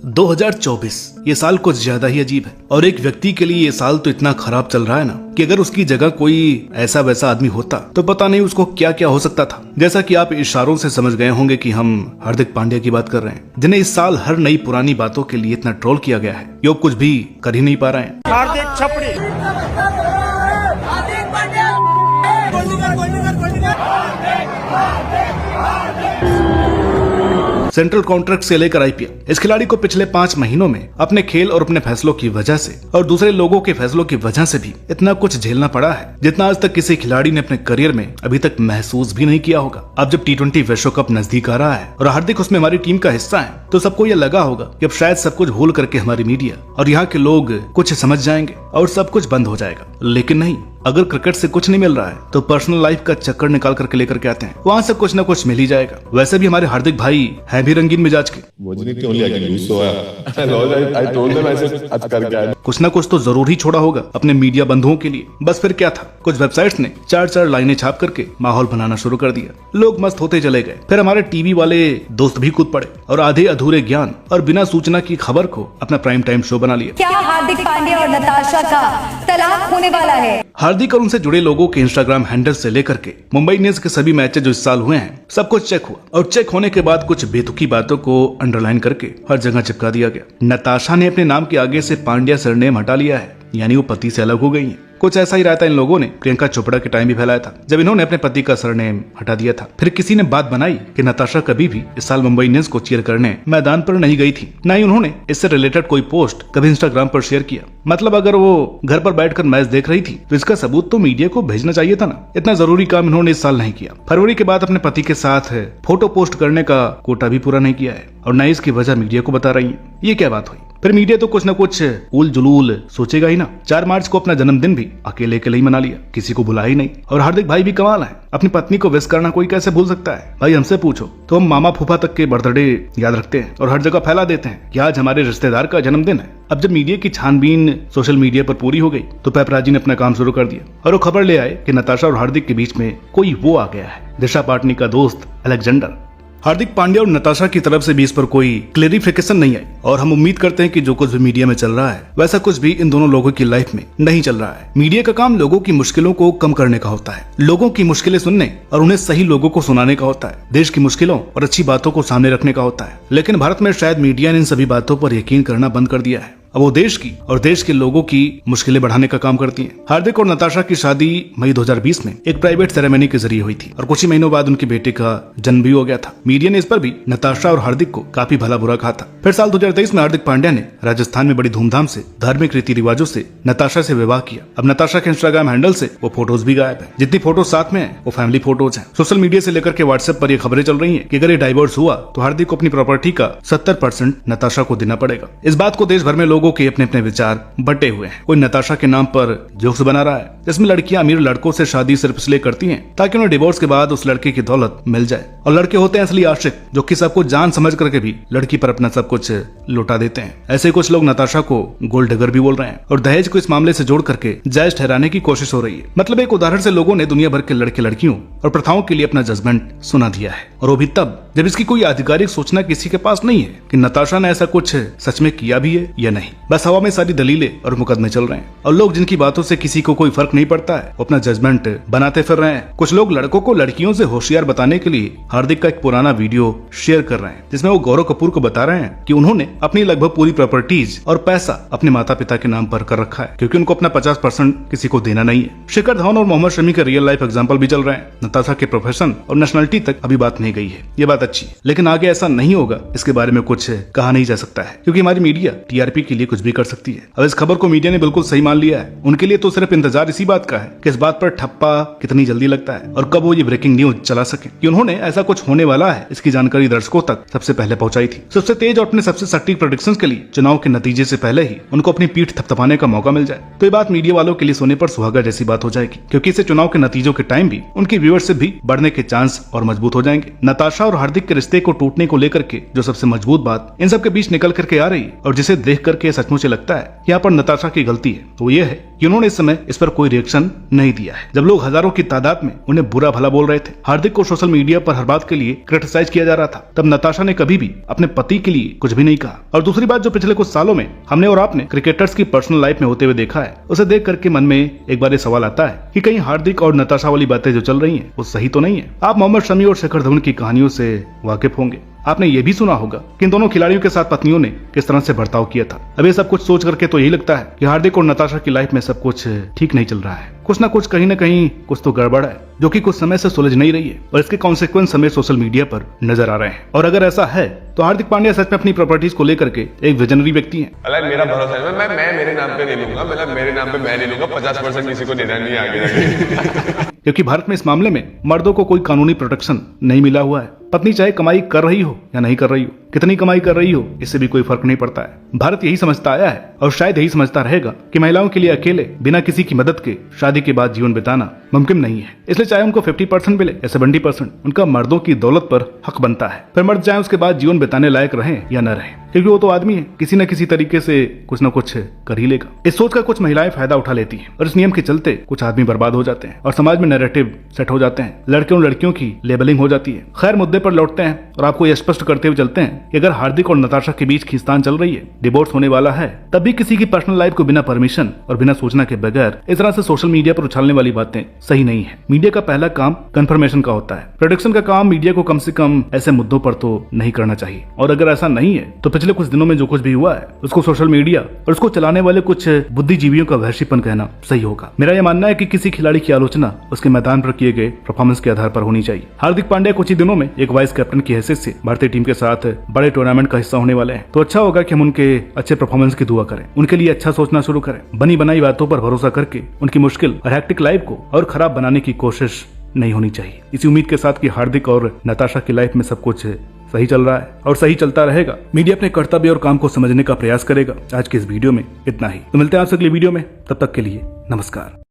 2024 ये साल कुछ ज्यादा ही अजीब है और एक व्यक्ति के लिए ये साल तो इतना खराब चल रहा है ना कि अगर उसकी जगह कोई ऐसा वैसा आदमी होता तो पता नहीं उसको क्या क्या हो सकता था। जैसा कि आप इशारों से समझ गए होंगे कि हम हार्दिक पांड्या की बात कर रहे हैं, जिन्हें इस साल हर नई पुरानी बातों के लिए इतना ट्रोल किया गया है कि वो कुछ भी कर ही नहीं पा रहे हैं। हार्दिक छपड़ी सेंट्रल कॉन्ट्रैक्ट से लेकर आईपीएल, इस खिलाड़ी को पिछले 5 महीनों में अपने खेल और अपने फैसलों की वजह से और दूसरे लोगों के फैसलों की वजह से भी इतना कुछ झेलना पड़ा है जितना आज तक किसी खिलाड़ी ने अपने करियर में अभी तक महसूस भी नहीं किया होगा। अब जब T20 विश्व कप नजदीक आ रहा है और हार्दिक उसमें हमारी टीम का हिस्सा है तो सबको ये लगा होगा कि अब शायद सब कुछ भूल करके हमारी मीडिया और यहाँ के लोग कुछ समझ जाएंगे और सब कुछ बंद हो जाएगा। लेकिन नहीं, अगर क्रिकेट से कुछ नहीं मिल रहा है तो पर्सनल लाइफ का चक्कर निकाल करके लेकर के आते हैं, वहाँ से कुछ न कुछ मिल ही जाएगा। वैसे भी हमारे हार्दिक भाई हैं भी रंगीन मिजाज के, कुछ न कुछ तो जरूर ही छोड़ा होगा अपने मीडिया बंधुओं के लिए। बस फिर क्या था, कुछ वेबसाइट्स ने 4-4 लाइनें छाप करके माहौल बनाना शुरू कर दिया। लोग मस्त होते चले गए। फिर हमारे टीवी वाले दोस्त भी कूद पड़े और आधे अधूरे ज्ञान और बिना सूचना की खबर को अपना प्राइम टाइम शो बना लिया। क्या हार्दिक पांड्या और नताशा का तलाक होने वाला है? हार्दिक और उनसे जुड़े लोगों के इंस्टाग्राम हैंडल से लेकर के मुंबई इंडियंस के सभी मैचेस जो इस साल हुए हैं सब कुछ चेक हुआ और चेक होने के बाद कुछ बेतुकी बातों को अंडरलाइन करके हर जगह चिपका दिया गया। नताशा ने अपने नाम के आगे से पांड्या सरनेम हटा लिया है, यानी वो पति से अलग हो गई हैं। कुछ ऐसा ही रहता इन लोगों ने प्रियंका चोपड़ा के टाइम भी फैलाया था जब इन्होंने अपने पति का सरनेम हटा दिया था। फिर किसी ने बात बनाई कि नताशा कभी भी इस साल मुंबई इंडियंस को चीयर करने मैदान पर नहीं गई थी, न ही उन्होंने इससे रिलेटेड कोई पोस्ट कभी इंस्टाग्राम पर शेयर किया। मतलब अगर वो घर पर बैठकर मैच देख रही थी तो इसका सबूत तो मीडिया को भेजना चाहिए था ना। इतना जरूरी काम इन्होंने इस साल नहीं किया। फरवरी के बाद अपने पति के साथ फोटो पोस्ट करने का कोटा भी पूरा नहीं किया है और न इसकी वजह मीडिया को बता रही है। ये क्या बात हुई? फिर मीडिया तो कुछ न कुछ उल जुलूल सोचेगा ही ना। 4 मार्च को अपना जन्मदिन भी अकेले अकेले ही मना लिया, किसी को बुला ही नहीं। और हार्दिक भाई भी कमाल है, अपनी पत्नी को विश करना कोई कैसे भूल सकता है? भाई हमसे पूछो तो हम मामा फूफा तक के बर्थडे याद रखते हैं और हर जगह फैला देते हैं कि आज हमारे रिश्तेदार का जन्मदिन है। अब जब मीडिया की छानबीन सोशल मीडिया पर पूरी हो गई तो पेपराजी ने अपना काम शुरू कर दिया और वो खबर ले आए कि नताशा और हार्दिक के बीच में कोई वो आ गया है, दिशा पाटनी का दोस्त अलेक्जेंडर। हार्दिक पांड्या और नताशा की तरफ से भी इस पर कोई क्लेरिफिकेशन नहीं आई और हम उम्मीद करते हैं कि जो कुछ भी मीडिया में चल रहा है वैसा कुछ भी इन दोनों लोगों की लाइफ में नहीं चल रहा है। मीडिया का काम लोगों की मुश्किलों को कम करने का होता है, लोगों की मुश्किलें सुनने और उन्हें सही लोगों को सुनाने का होता है, देश की मुश्किलों और अच्छी बातों को सामने रखने का होता है। लेकिन भारत में शायद मीडिया ने इन सभी बातों पर यकीन करना बंद कर दिया है। अब वो देश की और देश के लोगों की मुश्किलें बढ़ाने का काम करती हैं। हार्दिक और नताशा की शादी मई 2020 में एक प्राइवेट सेरेमनी के जरिए हुई थी और कुछ ही महीनों बाद उनके बेटे का जन्म भी हो गया था। मीडिया ने इस पर भी नताशा और हार्दिक को काफी भला बुरा कहा था। फिर साल 2023 में हार्दिक पांड्या ने राजस्थान में बड़ी धूमधाम से धार्मिक रीति रिवाजों से नताशा से विवाह किया। अब नताशा के इंस्टाग्राम हैंडल से वो फोटोज भी गायब है। जितनी फोटोज साथ में है वो फैमिली फोटोज हैं। सोशल मीडिया से लेकर के व्हाट्सएप पर ये खबरें चल रही हैं कि अगर ये डाइवोर्स हुआ तो हार्दिक को अपनी प्रॉपर्टी का 70% नताशा को देना पड़ेगा। इस बात को देश भर में लोगों के अपने अपने विचार बटे हुए हैं। कोई नताशा के नाम पर जोक्स बना रहा है जिसमें लड़कियां अमीर लड़कों से शादी सिर्फ इसलिए करती हैं ताकि उन्हें डिवोर्स के बाद उस लड़के की दौलत मिल जाए, और लड़के होते हैं असली आशिक जो कि सबको जान समझ करके भी लड़की पर अपना सब कुछ लुटा देते हैं। ऐसे कुछ लोग नताशा को गोल्ड डिगर भी बोल रहे हैं और दहेज को इस मामले से जोड़ करके जायज ठहराने की कोशिश हो रही है। मतलब एक उदाहरण से लोगों ने दुनिया भर के लड़के लड़कियों और प्रथाओं के लिए अपना जजमेंट सुना दिया है, और वो भी तब जब इसकी कोई आधिकारिक सूचना किसी के पास नहीं है कि नताशा ने ऐसा कुछ सच में किया भी है या नहीं। बस हवा में सारी दलीलें और मुकदमे चल रहे हैं और लोग जिनकी बातों से किसी को कोई फर्क नहीं पड़ता है वो अपना जजमेंट बनाते फिर रहे हैं। कुछ लोग लड़कों को लड़कियों से होशियार बताने के लिए हार्दिक का एक पुराना वीडियो शेयर कर रहे हैं जिसमें वो गौरव कपूर को बता रहे हैं कि उन्होंने अपनी लगभग पूरी प्रॉपर्टीज और पैसा अपने माता पिता के नाम पर कर रखा है क्योंकि उनको अपना 50% किसी को देना नहीं है। शिखर धवन और मोहम्मद शमी के रियल लाइफ एग्जाम्पल भी चल रहे हैं। नताशा के प्रोफेशन और नेशनलिटी तक अभी बात नहीं गई है, ये बात अच्छी, लेकिन आगे ऐसा नहीं होगा इसके बारे में कुछ कहा नहीं जा सकता है क्योंकि हमारी मीडिया टीआरपी के लिए कुछ भी कर सकती है। अब इस खबर को मीडिया ने बिल्कुल सही मान लिया है। उनके लिए तो सिर्फ इंतजार इसी बात का है कि इस बात पर ठप्पा कितनी जल्दी लगता है और कब वो ये ब्रेकिंग न्यूज चला सके कि उन्होंने ऐसा कुछ होने वाला है इसकी जानकारी दर्शकों तक सबसे पहले पहुंचाई थी। सबसे तेज और अपने सबसे सटीक प्रेडिक्शंस के लिए चुनाव के नतीजे से पहले ही उनको अपनी पीठ थपथपाने का मौका मिल जाए तो ये बात मीडिया वालों के लिए सोने पर सुहागा जैसी बात हो जाएगी क्योंकि इससे चुनाव के नतीजों के टाइम भी उनकी व्यूअरशिप भी बढ़ने के चांस और मजबूत हो जाएंगे। नताशा और हार्दिक के रिश्ते को टूटने को लेकर के जो सबसे मजबूत बात इन सब के बीच निकल करके आ रही और जिसे देख करके सचमुच लगता है यहाँ पर नताशा की गलती है तो ये है कि उन्होंने इस समय इस पर कोई रिएक्शन नहीं दिया है। जब लोग हजारों की तादाद में उन्हें बुरा भला बोल रहे थे, हार्दिक को सोशल मीडिया पर हर बात के लिए क्रिटिसाइज किया जा रहा था, तब नताशा ने कभी भी अपने पति के लिए कुछ भी नहीं कहा। और दूसरी बात, जो पिछले कुछ सालों में हमने और आपने क्रिकेटर्स की पर्सनल लाइफ में होते हुए देखा है, उसे देख करके मन में एक बार ये सवाल आता है कि कहीं हार्दिक और नताशा वाली बातें जो चल रही हैं वो सही तो नहीं है। आप मोहम्मद शमी और शिखर धवन की कहानियों से वाकिफ होंगे। आपने ये भी सुना होगा कि इन दोनों खिलाड़ियों के साथ पत्नियों ने किस तरह से बर्ताव किया था। अब ये सब कुछ सोच करके तो यही लगता है कि हार्दिक और नताशा की लाइफ में सब कुछ ठीक नहीं चल रहा है। कुछ ना कुछ, कहीं ना कहीं कुछ तो गड़बड़ है, जो कि कुछ समय से सुलझ नहीं रही है और इसके कॉन्सिक्वेंस हमें सोशल मीडिया पर नजर आ रहे हैं। और अगर ऐसा है तो हार्दिक पांड्या सच में अपनी प्रॉपर्टीज को लेकर के एक विजनरी व्यक्ति है। मेरा भरोसा है, मैं मेरे नाम पे नहीं लूंगा, मतलब मेरे नाम पे मैं नहीं लूंगा, 50% किसी को देना नहीं आगे क्योंकि भारत में इस मामले में मर्दों को कोई कानूनी प्रोटेक्शन नहीं मिला हुआ है। पत्नी चाहे कमाई कर रही हो या नहीं कर रही हो, कितनी कमाई कर रही हो, इससे भी कोई फर्क नहीं पड़ता है। भारत यही समझता आया है और शायद यही समझता रहेगा कि महिलाओं के लिए अकेले बिना किसी की मदद के शादी के बाद जीवन बिताना मुमकिन नहीं है। इसलिए चाहे उनको 50% मिले या 70%, उनका मर्दों की दौलत पर हक बनता है। फिर मर्द चाहे उसके बाद जीवन बिताने लायक रहे या न रहे, क्योंकि वो तो आदमी है, किसी न किसी तरीके से कुछ न कुछ कर ही लेगा। इस सोच का कुछ महिलाएं फायदा उठा लेती हैं और इस नियम के चलते कुछ आदमी बर्बाद हो जाते हैं और समाज में नैरेटिव सेट हो जाते हैं। लड़कियों लड़कियों की लेबलिंग हो जाती है। खैर, मुद्दे पर लौटते हैं और आपको यह स्पष्ट करते हुए चलते हैं कि अगर हार्दिक और नताशा के बीच खींचतान चल रही है, डिवोर्स होने वाला है, तब भी किसी की पर्सनल लाइफ को बिना परमिशन और बिना सूचना के बगैर इस तरह से सोशल मीडिया पर उछालने वाली बातें सही नहीं है। मीडिया का पहला काम कंफर्मेशन का होता है। प्रोडक्शन का काम मीडिया को कम से कम ऐसे मुद्दों पर तो नहीं करना चाहिए। और अगर ऐसा नहीं है तो पिछले कुछ दिनों में जो कुछ भी हुआ है उसको सोशल मीडिया और उसको चलाने वाले कुछ बुद्धिजीवियों का वहशीपन कहना सही होगा। मेरा यह मानना है कि किसी खिलाड़ी की आलोचना उसके मैदान पर किए गए परफॉर्मेंस के आधार पर होनी चाहिए। हार्दिक पांड्या कुछ ही दिनों में एक वाइस कैप्टन की हैसियत से भारतीय टीम के साथ बड़े टूर्नामेंट का हिस्सा होने वाले हैं, तो अच्छा होगा कि हम उनके अच्छे परफॉर्मेंस की दुआ करें, उनके लिए अच्छा सोचना शुरू करें। बनी बनाई बातों पर भरोसा करके उनकी मुश्किल और हैक्टिक लाइफ को और खराब बनाने की कोशिश नहीं होनी चाहिए। इसी उम्मीद के साथ कि हार्दिक और नताशा की लाइफ में सब कुछ सही चल रहा है और सही चलता रहेगा। मीडिया अपने कर्तव्य और काम को समझने का प्रयास करेगा। आज के इस वीडियो में इतना ही, तो मिलते हैं आपसे अगली वीडियो में। तब तक के लिए नमस्कार।